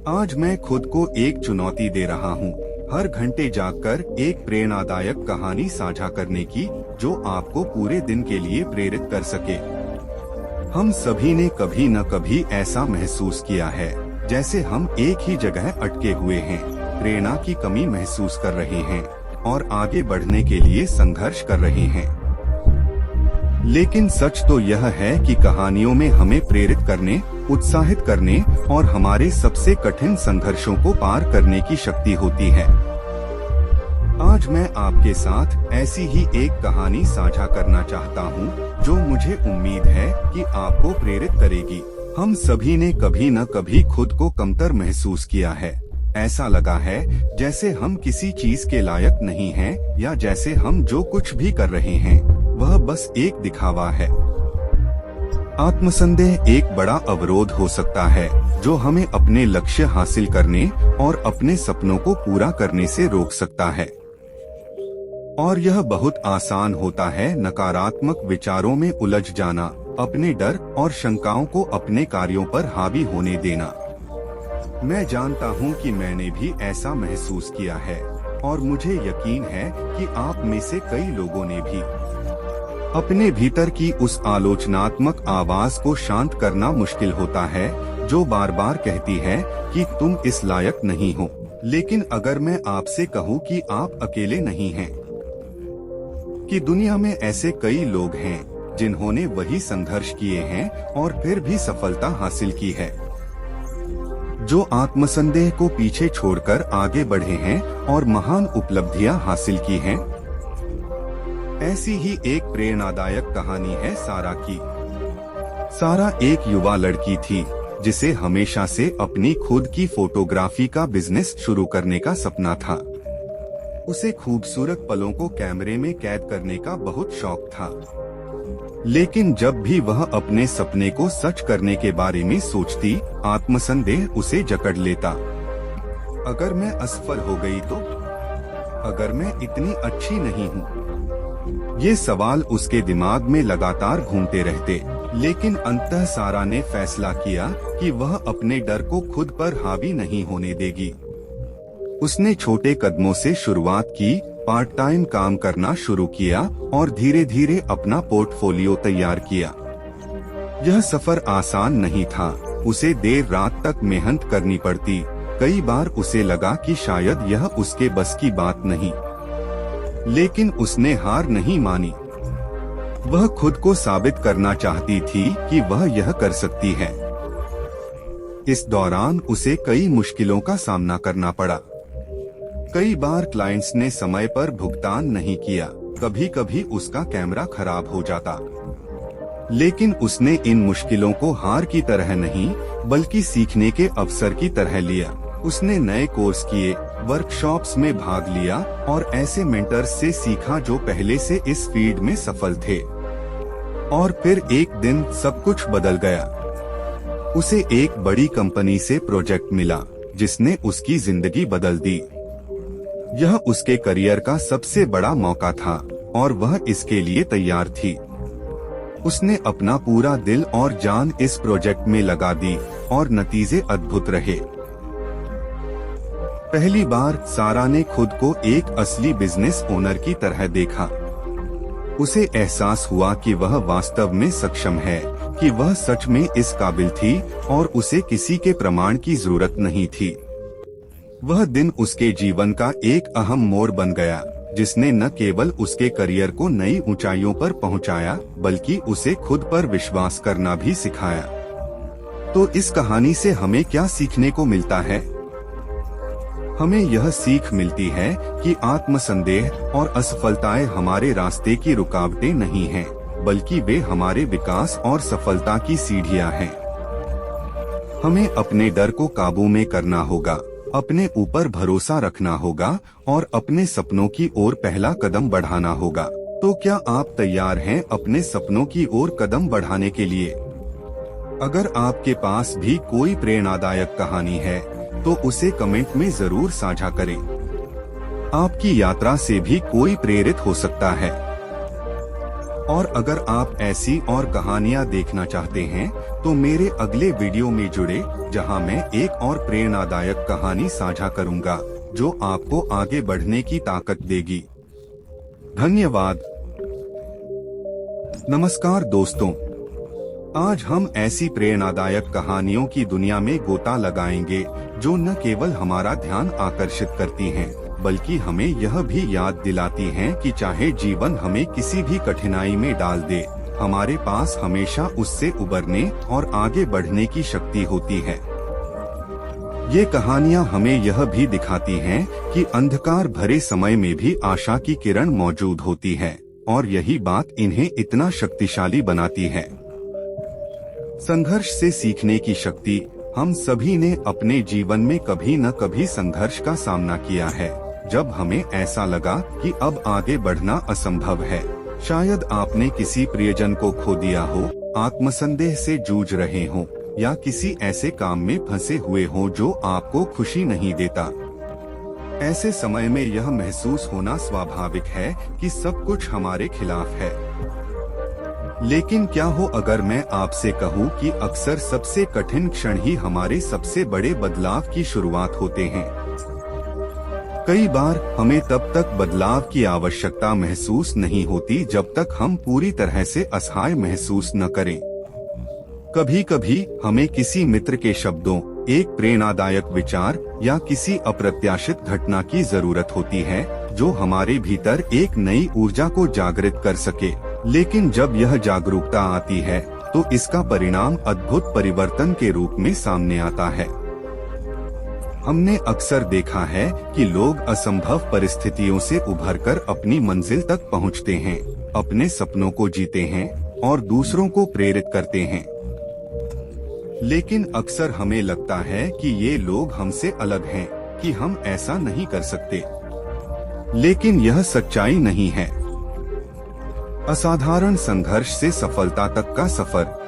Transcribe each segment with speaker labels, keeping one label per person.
Speaker 1: आज मैं खुद को एक चुनौती दे रहा हूँ, हर घंटे जागकर एक प्रेरणादायक कहानी साझा करने की, जो आपको पूरे दिन के लिए प्रेरित कर सके। हम सभी ने कभी न कभी ऐसा महसूस किया है, जैसे हम एक ही जगह अटके हुए हैं, प्रेरणा की कमी महसूस कर रहे हैं और आगे बढ़ने के लिए संघर्ष कर रहे हैं। लेकिन सच तो यह है कि कहानियों में हमें प्रेरित करने, उत्साहित करने और हमारे सबसे कठिन संघर्षों को पार करने की शक्ति होती है। आज मैं आपके साथ ऐसी ही एक कहानी साझा करना चाहता हूँ, जो मुझे उम्मीद है कि आपको प्रेरित करेगी। हम सभी ने कभी न कभी खुद को कमतर महसूस किया है। ऐसा लगा है जैसे हम किसी चीज के लायक नहीं हैं, या जैसे हम जो कुछ भी कर रहे हैं वह बस एक दिखावा है। आत्मसंदेह एक बड़ा अवरोध हो सकता है, जो हमें अपने लक्ष्य हासिल करने और अपने सपनों को पूरा करने से रोक सकता है। और यह बहुत आसान होता है नकारात्मक विचारों में उलझ जाना, अपने डर और शंकाओं को अपने कार्यों पर हावी होने देना। मैं जानता हूँ कि मैंने भी ऐसा महसूस किया है, और मुझे यकीन है कि आप में से कई लोगों ने भी। अपने भीतर की उस आलोचनात्मक आवाज को शांत करना मुश्किल होता है, जो बार बार कहती है कि तुम इस लायक नहीं हो। लेकिन अगर मैं आपसे कहूँ कि आप अकेले नहीं हैं, कि दुनिया में ऐसे कई लोग हैं जिन्होंने वही संघर्ष किए हैं और फिर भी सफलता हासिल की है, जो आत्मसंदेह को पीछे छोड़कर आगे बढ़े हैं और महान उपलब्धियां हासिल की हैं। ऐसी ही एक प्रेरणादायक कहानी है सारा की। सारा एक युवा लड़की थी, जिसे हमेशा से अपनी खुद की फोटोग्राफी का बिजनेस शुरू करने का सपना था। उसे खूबसूरत पलों को कैमरे में कैद करने का बहुत शौक था। लेकिन जब भी वह अपने सपने को सच करने के बारे में सोचती, आत्मसंदेह उसे जकड़ लेता। अगर मैं असफल हो गई तो? अगर मैं इतनी अच्छी नहीं हूँ? ये सवाल उसके दिमाग में लगातार घूमते रहते। लेकिन अंततः सारा ने फैसला किया कि वह अपने डर को खुद पर हावी नहीं होने देगी। उसने छोटे कदमों से शुरुआत की, पार्ट टाइम काम करना शुरू किया और धीरे धीरे अपना पोर्टफोलियो तैयार किया। यह सफर आसान नहीं था, उसे देर रात तक मेहनत करनी पड़ती। कई बार उसे लगा कि शायद यह उसके बस की बात नहीं, लेकिन उसने हार नहीं मानी। वह खुद को साबित करना चाहती थी कि वह यह कर सकती है। इस दौरान उसे कई मुश्किलों का सामना करना पड़ा। कई बार क्लाइंट्स ने समय पर भुगतान नहीं किया, कभी कभी उसका कैमरा खराब हो जाता। लेकिन उसने इन मुश्किलों को हार की तरह नहीं, बल्कि सीखने के अवसर की तरह लिया। उसने नए कोर्स किए, वर्कशॉप्स में भाग लिया और ऐसे मेंटर्स से सीखा जो पहले से इस फील्ड में सफल थे। और फिर एक दिन सब कुछ बदल गया। उसे एक बड़ी कंपनी से प्रोजेक्ट मिला, जिसने उसकी जिंदगी बदल दी। यह उसके करियर का सबसे बड़ा मौका था और वह इसके लिए तैयार थी। उसने अपना पूरा दिल और जान इस प्रोजेक्ट में लगा दी और नतीजे अद्भुत रहे। पहली बार सारा ने खुद को एक असली बिजनेस ओनर की तरह देखा। उसे एहसास हुआ कि वह वास्तव में सक्षम है, कि वह सच में इस काबिल थी और उसे किसी के प्रमाण की जरूरत नहीं थी। वह दिन उसके जीवन का एक अहम मोड़ बन गया, जिसने न केवल उसके करियर को नई ऊंचाइयों पर पहुंचाया, बल्कि उसे खुद पर विश्वास करना भी सिखाया। तो इस कहानी से हमें क्या सीखने को मिलता है? हमें यह सीख मिलती है कि आत्मसंदेह और असफलताएं हमारे रास्ते की रुकावटें नहीं हैं, बल्कि वे हमारे विकास और सफलता की सीढ़ियां हैं। हमें अपने डर को काबू में करना होगा, अपने ऊपर भरोसा रखना होगा और अपने सपनों की ओर पहला कदम बढ़ाना होगा। तो क्या आप तैयार हैं अपने सपनों की ओर कदम बढ़ाने के लिए? अगर आपके पास भी कोई प्रेरणादायक कहानी है, तो उसे कमेंट में जरूर साझा करें। आपकी यात्रा से भी कोई प्रेरित हो सकता है। और अगर आप ऐसी और कहानियाँ देखना चाहते हैं तो मेरे अगले वीडियो में जुड़े, जहां मैं एक और प्रेरणादायक कहानी साझा करूंगा जो आपको आगे बढ़ने की ताकत देगी। धन्यवाद। नमस्कार दोस्तों, आज हम ऐसी प्रेरणादायक कहानियों की दुनिया में गोता लगाएंगे जो न केवल हमारा ध्यान आकर्षित करती हैं, बल्कि हमें यह भी याद दिलाती हैं कि चाहे जीवन हमें किसी भी कठिनाई में डाल दे, हमारे पास हमेशा उससे उबरने और आगे बढ़ने की शक्ति होती है। ये कहानियाँ हमें यह भी दिखाती हैं कि अंधकार भरे समय में भी आशा की किरण मौजूद होती है, और यही बात इन्हें इतना शक्तिशाली बनाती है। संघर्ष से सीखने की शक्ति। हम सभी ने अपने जीवन में कभी न कभी संघर्ष का सामना किया है, जब हमें ऐसा लगा कि अब आगे बढ़ना असंभव है। शायद आपने किसी प्रियजन को खो दिया हो, आत्मसंदेह से जूझ रहे हो, या किसी ऐसे काम में फंसे हुए हो जो आपको खुशी नहीं देता। ऐसे समय में यह महसूस होना स्वाभाविक है कि सब कुछ हमारे खिलाफ है। लेकिन क्या हो अगर मैं आपसे कहूँ कि अक्सर सबसे कठिन क्षण ही हमारे सबसे बड़े बदलाव की शुरुआत होते हैं। कई बार हमें तब तक बदलाव की आवश्यकता महसूस नहीं होती जब तक हम पूरी तरह से असहाय महसूस न करें। कभी कभी हमें किसी मित्र के शब्दों, एक प्रेरणादायक विचार या किसी अप्रत्याशित घटना की जरूरत होती है जो हमारे भीतर एक नई ऊर्जा को जागृत कर सके। लेकिन जब यह जागरूकता आती है तो इसका परिणाम अद्भुत परिवर्तन के रूप में सामने आता है। हमने अक्सर देखा है कि लोग असंभव परिस्थितियों से उभरकर अपनी मंजिल तक पहुंचते हैं, अपने सपनों को जीते हैं और दूसरों को प्रेरित करते हैं। लेकिन अक्सर हमें लगता है कि ये लोग हमसे अलग हैं, कि हम ऐसा नहीं कर सकते। लेकिन यह सच्चाई नहीं है। असाधारण संघर्ष से सफलता तक का सफर।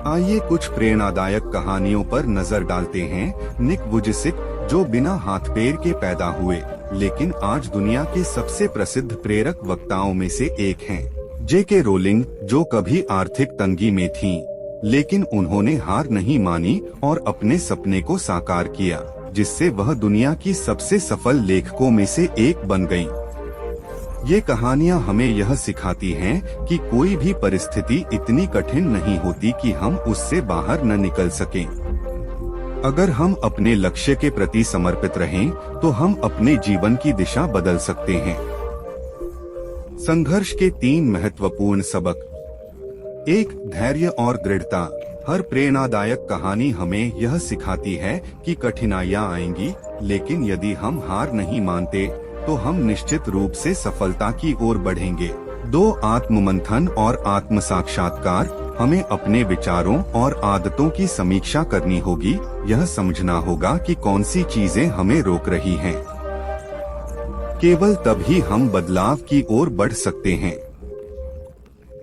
Speaker 1: आइए कुछ प्रेरणादायक कहानियों पर नजर डालते हैं। निक वुजिसिक, जो बिना हाथ पैर के पैदा हुए लेकिन आज दुनिया के सबसे प्रसिद्ध प्रेरक वक्ताओं में से एक हैं। जेके रोलिंग, जो कभी आर्थिक तंगी में थीं, लेकिन उन्होंने हार नहीं मानी और अपने सपने को साकार किया, जिससे वह दुनिया की सबसे सफल लेखकों में से एक बन गईं। ये कहानियाँ हमें यह सिखाती हैं कि कोई भी परिस्थिति इतनी कठिन नहीं होती कि हम उससे बाहर न निकल सकें। अगर हम अपने लक्ष्य के प्रति समर्पित रहें, तो हम अपने जीवन की दिशा बदल सकते हैं। संघर्ष के 3 महत्वपूर्ण सबक। 1. धैर्य और दृढ़ता। हर प्रेरणादायक कहानी हमें यह सिखाती है कि कठिनाइयाँ आएंगी, लेकिन यदि हम हार नहीं मानते तो हम निश्चित रूप से सफलता की ओर बढ़ेंगे। 2. आत्ममंथन और आत्म साक्षात्कार। हमें अपने विचारों और आदतों की समीक्षा करनी होगी, यह समझना होगा कि कौन सी चीजें हमें रोक रही हैं। केवल तभी हम बदलाव की ओर बढ़ सकते हैं।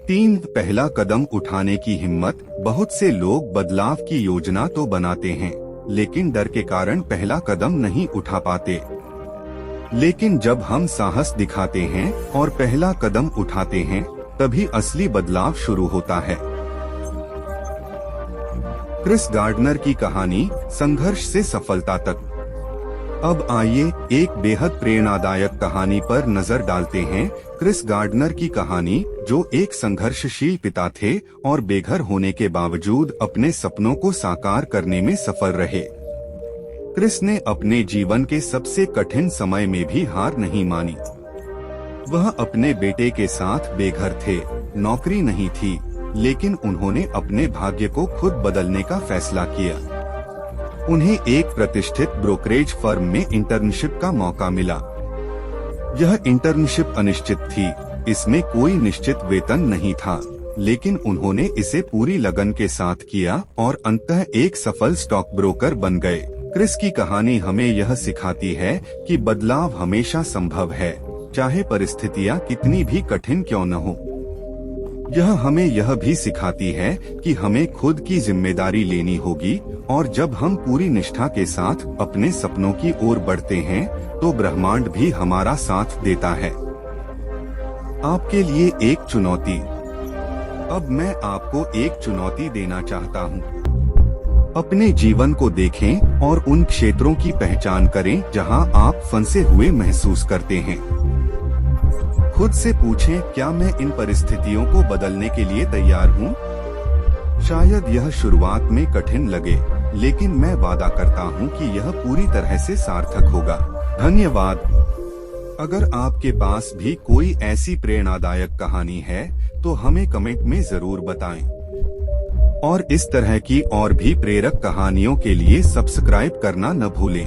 Speaker 1: 3. पहला कदम उठाने की हिम्मत। बहुत से लोग बदलाव की योजना तो बनाते हैं, लेकिन डर के कारण पहला कदम नहीं उठा पाते। लेकिन जब हम साहस दिखाते हैं और पहला कदम उठाते हैं, तभी असली बदलाव शुरू होता है। क्रिस गार्डनर की कहानी, संघर्ष से सफलता तक। अब आइए एक बेहद प्रेरणादायक कहानी पर नजर डालते हैं। क्रिस गार्डनर की कहानी, जो एक संघर्षशील पिता थे और बेघर होने के बावजूद अपने सपनों को साकार करने में सफल रहे। क्रिस ने अपने जीवन के सबसे कठिन समय में भी हार नहीं मानी। वह अपने बेटे के साथ बेघर थे, नौकरी नहीं थी, लेकिन उन्होंने अपने भाग्य को खुद बदलने का फैसला किया। उन्हें एक प्रतिष्ठित ब्रोकरेज फर्म में इंटर्नशिप का मौका मिला। यह इंटर्नशिप अनिश्चित थी, इसमें कोई निश्चित वेतन नहीं था, लेकिन उन्होंने इसे पूरी लगन के साथ किया और अंततः एक सफल स्टॉक ब्रोकर बन गए। क्रिस की कहानी हमें यह सिखाती है कि बदलाव हमेशा संभव है, चाहे परिस्थितियां कितनी भी कठिन क्यों न हो। यह हमें यह भी सिखाती है कि हमें खुद की जिम्मेदारी लेनी होगी, और जब हम पूरी निष्ठा के साथ अपने सपनों की ओर बढ़ते हैं, तो ब्रह्मांड भी हमारा साथ देता है। आपके लिए एक चुनौती। अब मैं आपको एक चुनौती देना चाहता हूँ। अपने जीवन को देखें और उन क्षेत्रों की पहचान करें जहां आप फंसे हुए महसूस करते हैं। खुद से पूछें, क्या मैं इन परिस्थितियों को बदलने के लिए तैयार हूं? शायद यह शुरुआत में कठिन लगे, लेकिन मैं वादा करता हूं कि यह पूरी तरह से सार्थक होगा। धन्यवाद। अगर आपके पास भी कोई ऐसी प्रेरणादायक कहानी है तो हमें कमेंट में जरूर बताएं। और इस तरह की और भी प्रेरक कहानियों के लिए सब्सक्राइब करना न भूलें।